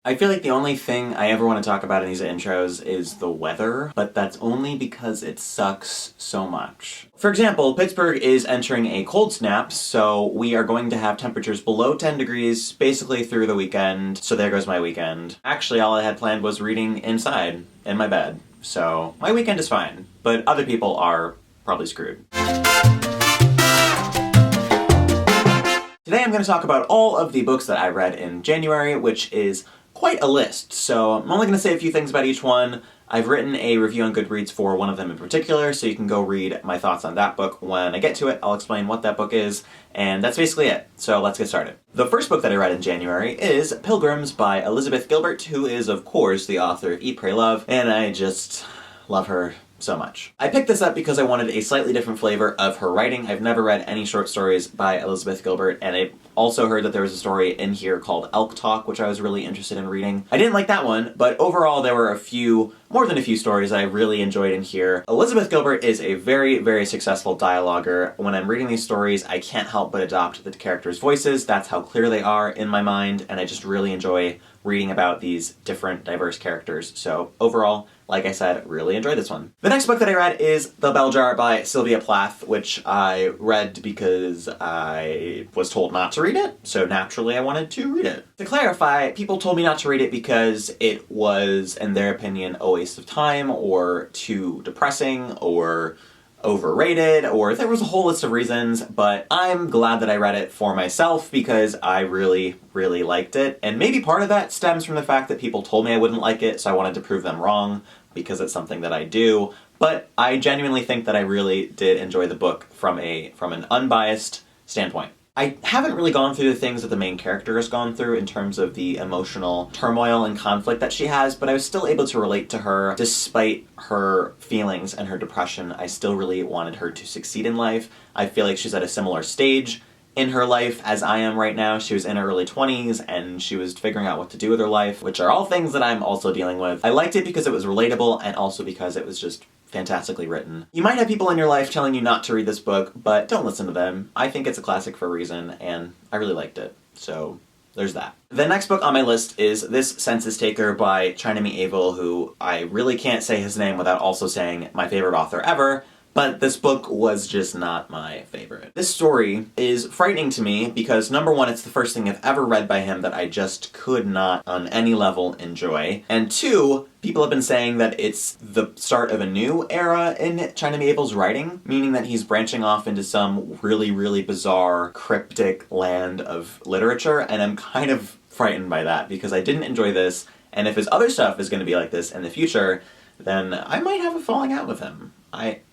I feel like the only thing I ever want to talk about in these intros is the weather, but that's only because it sucks so much. For example, Pittsburgh is entering a cold snap, so we are going to have temperatures below 10 degrees basically through the weekend, so there goes my weekend. Actually, all I had planned was reading inside, in my bed, so my weekend is fine, but other people are probably screwed. Today I'm going to talk about all of the books that I read in January, which is quite a list, so I'm only going to say a few things about each one. I've written a review on Goodreads for one of them in particular, so you can go read my thoughts on that book. When I get to it, I'll explain what that book is, and that's basically it. So let's get started. The first book that I read in January is Pilgrims by Elizabeth Gilbert, who is, of course, the author of Eat, Pray, Love, and I just love her so much. I picked this up because I wanted a slightly different flavor of her writing. I've never read any short stories by Elizabeth Gilbert, and I also heard that there was a story in here called Elk Talk, which I was really interested in reading. I didn't like that one, but overall there were more than a few stories that I really enjoyed in here. Elizabeth Gilbert is a very, very successful dialoguer. When I'm reading these stories, I can't help but adopt the characters' voices. That's how clear they are in my mind, and I just really enjoy reading about these different, diverse characters. So overall, like I said, really enjoyed this one. The next book that I read is The Bell Jar by Sylvia Plath, which I read because I was told not to read it, so naturally I wanted to read it. To clarify, people told me not to read it because it was, in their opinion, a waste of time, or too depressing, or overrated, or there was a whole list of reasons, but I'm glad that I read it for myself because I really, really liked it. And maybe part of that stems from the fact that people told me I wouldn't like it, so I wanted to prove them wrong because it's something that I do. But I genuinely think that I really did enjoy the book from an unbiased standpoint. I haven't really gone through the things that the main character has gone through in terms of the emotional turmoil and conflict that she has, but I was still able to relate to her despite her feelings and her depression. I still really wanted her to succeed in life. I feel like she's at a similar stage in her life as I am right now. She was in her early 20s and she was figuring out what to do with her life, which are all things that I'm also dealing with. I liked it because it was relatable and also because it was just fantastically written. You might have people in your life telling you not to read this book, but don't listen to them. I think it's a classic for a reason, and I really liked it. So there's that. The next book on my list is this Census-Taker by China Me Evil, who I really can't say his name without also saying my favorite author ever, but this book was just not my favorite. This story is frightening to me because, number one, it's the first thing I've ever read by him that I just could not on any level enjoy, and two, people have been saying that it's the start of a new era in China Me Evil's writing, meaning that he's branching off into some really, really bizarre, cryptic land of literature, and I'm kind of frightened by that because I didn't enjoy this, and if his other stuff is going to be like this in the future, then I might have a falling out with him.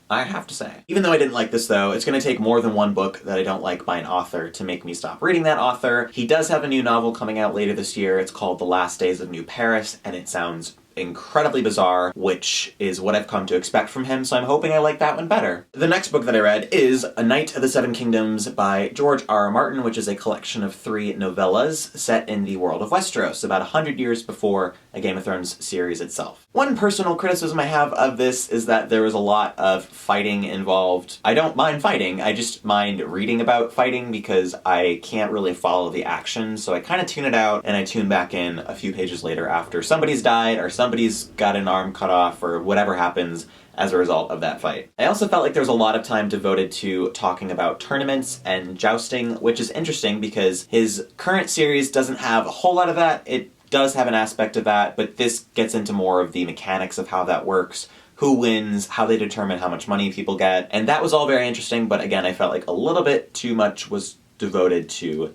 I have to say. Even though I didn't like this though, it's going to take more than one book that I don't like by an author to make me stop reading that author. He does have a new novel coming out later this year. It's called The Last Days of New Paris, and it sounds incredibly bizarre, which is what I've come to expect from him, so I'm hoping I like that one better. The next book that I read is A Knight of the Seven Kingdoms by George R. R. Martin, which is a collection of 3 novellas set in the world of Westeros, about 100 years before a Game of Thrones series itself. One personal criticism I have of this is that there was a lot of fighting involved. I don't mind fighting, I just mind reading about fighting because I can't really follow the action, so I kind of tune it out and I tune back in a few pages later after somebody's died or somebody's got an arm cut off or whatever happens as a result of that fight. I also felt like there was a lot of time devoted to talking about tournaments and jousting, which is interesting because his current series doesn't have a whole lot of that. It does have an aspect of that, but this gets into more of the mechanics of how that works, who wins, how they determine how much money people get, and that was all very interesting, but again, I felt like a little bit too much was devoted to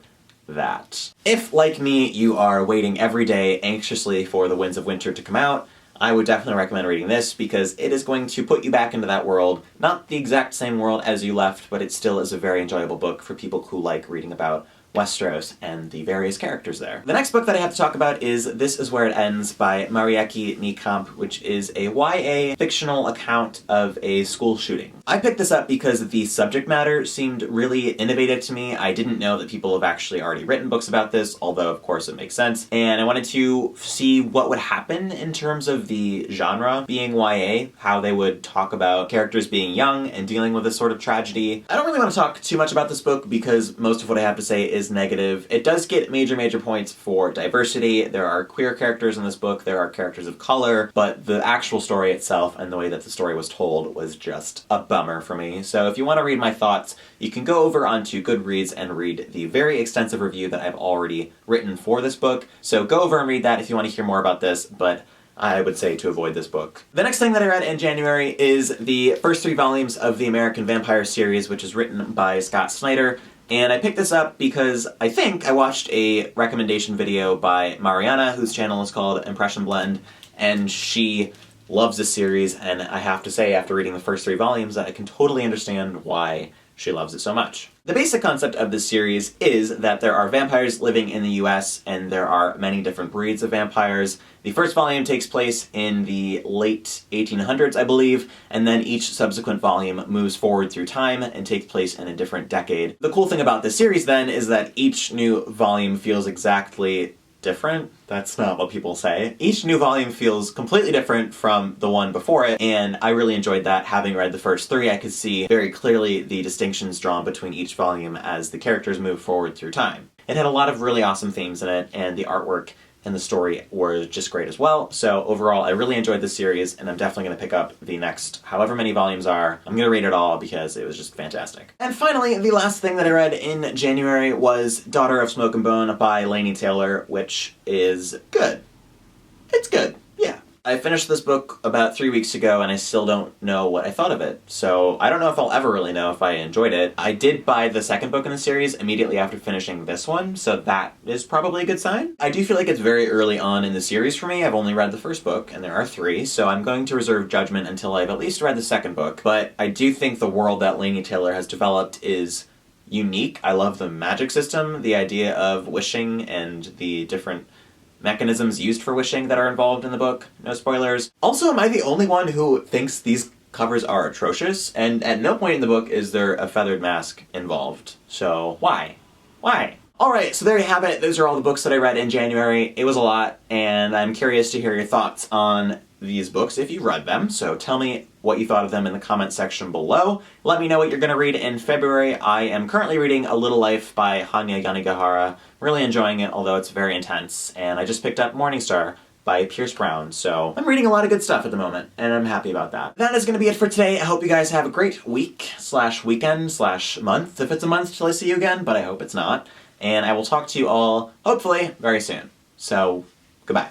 that. If, like me, you are waiting every day anxiously for The Winds of Winter to come out, I would definitely recommend reading this because it is going to put you back into that world. Not the exact same world as you left, but it still is a very enjoyable book for people who like reading about Westeros and the various characters there. The next book that I have to talk about is This Is Where It Ends by Marieke Niekamp, which is a YA fictional account of a school shooting. I picked this up because the subject matter seemed really innovative to me. I didn't know that people have actually already written books about this, although of course it makes sense, and I wanted to see what would happen in terms of the genre being YA, how they would talk about characters being young and dealing with this sort of tragedy. I don't really want to talk too much about this book because most of what I have to say is negative. It does get major points for diversity. There are queer characters in this book, there are characters of color, but the actual story itself and the way that the story was told was just a bummer for me. So if you want to read my thoughts, you can go over onto Goodreads and read the very extensive review that I've already written for this book. So go over and read that if you want to hear more about this, but I would say to avoid this book. The next thing that I read in January is the first 3 volumes of the American Vampire series, which is written by Scott Snyder. And I picked this up because I think I watched a recommendation video by Mariana, whose channel is called Impression Blend, and she loves this series, and I have to say, after reading the first 3 volumes, that I can totally understand why she loves it so much. The basic concept of this series is that there are vampires living in the US, and there are many different breeds of vampires. The first volume takes place in the late 1800s, I believe, and then each subsequent volume moves forward through time and takes place in a different decade. The cool thing about this series, then, is that each new volume feels exactly different. That's not what people say. Each new volume feels completely different from the one before it, and I really enjoyed that. Having read the first 3, I could see very clearly the distinctions drawn between each volume as the characters move forward through time. It had a lot of really awesome themes in it, and the artwork and the story were just great as well. So overall, I really enjoyed this series, and I'm definitely going to pick up the next however many volumes are. I'm going to read it all because it was just fantastic. And finally, the last thing that I read in January was Daughter of Smoke and Bone by Laini Taylor, which is good. It's good, yeah. I finished this book about 3 weeks ago, and I still don't know what I thought of it. So I don't know if I'll ever really know if I enjoyed it. I did buy the second book in the series immediately after finishing this one, so that is probably a good sign. I do feel like it's very early on in the series for me. I've only read the first book, and there are 3, so I'm going to reserve judgment until I've at least read the second book. But I do think the world that Laini Taylor has developed is unique. I love the magic system, the idea of wishing, and the different mechanisms used for wishing that are involved in the book. No spoilers. Also, am I the only one who thinks these covers are atrocious? And at no point in the book is there a feathered mask involved. So why? Why? Alright, so there you have it. Those are all the books that I read in January. It was a lot, and I'm curious to hear your thoughts on these books if you read them. So tell me what you thought of them in the comment section below. Let me know what you're going to read in February. I am currently reading A Little Life by Hanya Yanagihara. Really enjoying it, although it's very intense. And I just picked up Morningstar by Pierce Brown. So I'm reading a lot of good stuff at the moment, and I'm happy about that. That is going to be it for today. I hope you guys have a great week / weekend / month, if it's a month till I see you again, but I hope it's not. And I will talk to you all, hopefully, very soon. So, goodbye.